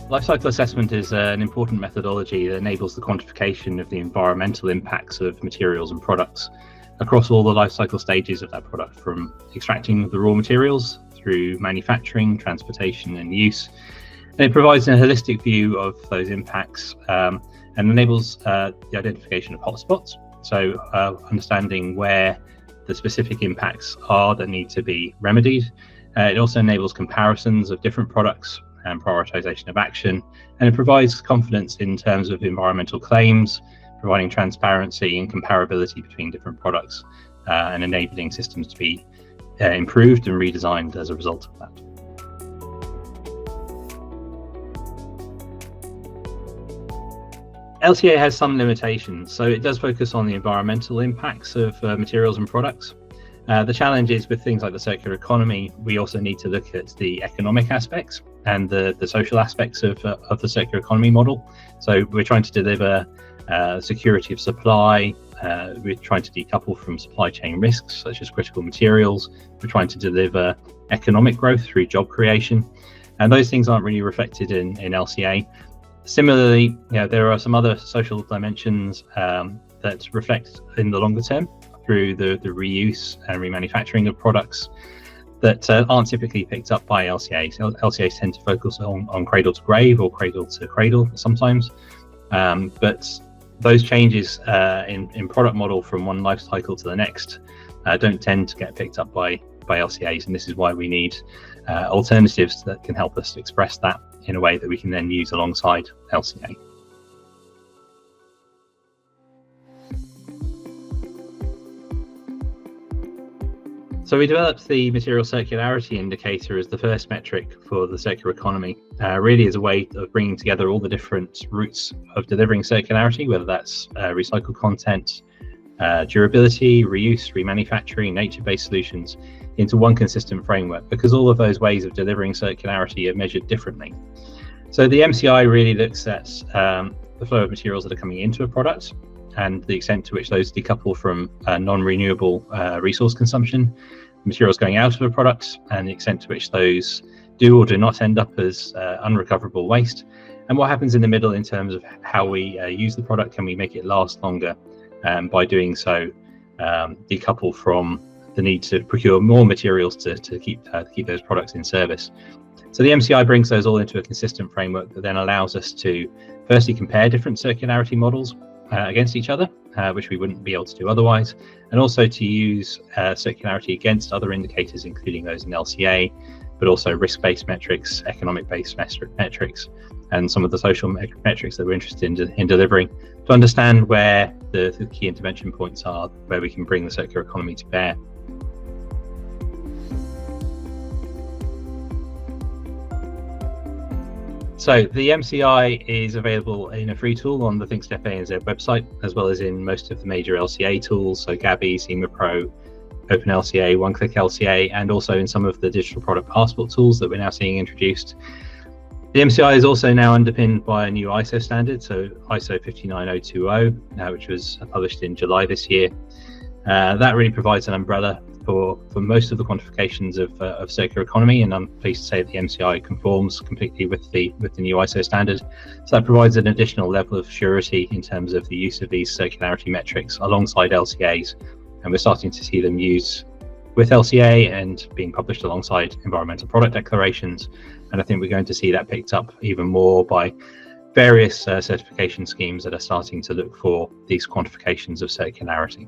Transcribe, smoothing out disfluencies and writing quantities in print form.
Life cycle assessment is an important methodology that enables the quantification of the environmental impacts of materials and products across all the life cycle stages of that product, from extracting the raw materials through manufacturing, transportation and use. And it provides a holistic view of those impacts and enables the identification of hotspots. So understanding where the specific impacts are that need to be remedied. It also enables comparisons of different products and prioritization of action, and it provides confidence in terms of environmental claims, providing transparency and comparability between different products, and enabling systems to be improved and redesigned as a result of that. LCA has some limitations, so it does focus on the environmental impacts of materials and products. The challenge is with things like the circular economy, we also need to look at the economic aspects and the social aspects of the circular economy model. So we're trying to deliver security of supply, we're trying to decouple from supply chain risks such as critical materials, we're trying to deliver economic growth through job creation, and those things aren't really reflected in LCA. Similarly, there are some other social dimensions that reflect in the longer term through the reuse and remanufacturing of products that aren't typically picked up by LCA. So LCAs tend to focus on cradle to grave or cradle to cradle sometimes, but those changes in product model from one life cycle to the next don't tend to get picked up by LCAs, and this is why we need alternatives that can help us express that in a way that we can then use alongside LCA. So we developed the material circularity indicator as the first metric for the circular economy, really as a way of bringing together all the different routes of delivering circularity, whether that's recycled content, durability, reuse, remanufacturing, nature-based solutions, into one consistent framework, because all of those ways of delivering circularity are measured differently. So the MCI really looks at the flow of materials that are coming into a product and the extent to which those decouple from non-renewable resource consumption, materials going out of a product, and the extent to which those do or do not end up as unrecoverable waste, and what happens in the middle in terms of how we use the product. Can we make it last longer? By doing so, decouple from the need to procure more materials to keep those products in service. So the MCI brings those all into a consistent framework that then allows us to firstly compare different circularity models against each other, which we wouldn't be able to do otherwise, and also to use circularity against other indicators, including those in LCA, but also risk-based metrics, economic-based metrics, and some of the social metrics that we're interested in delivering, to understand where the key intervention points are, where we can bring the circular economy to bear. So the MCI is available in a free tool on the thinkstep-anz website, as well as in most of the major LCA tools, so Gabi, SEMA Pro, OpenLCA, One-Click LCA, and also in some of the digital product passport tools that we're now seeing introduced. The MCI is also now underpinned by a new ISO standard, so ISO 59020, which was published in July this year. That really provides an umbrella for most of the quantifications of circular economy, and I'm pleased to say that the MCI conforms completely with the new ISO standard. So that provides an additional level of surety in terms of the use of these circularity metrics alongside LCAs, and we're starting to see them used with LCA and being published alongside environmental product declarations. And I think we're going to see that picked up even more by various certification schemes that are starting to look for these quantifications of circularity.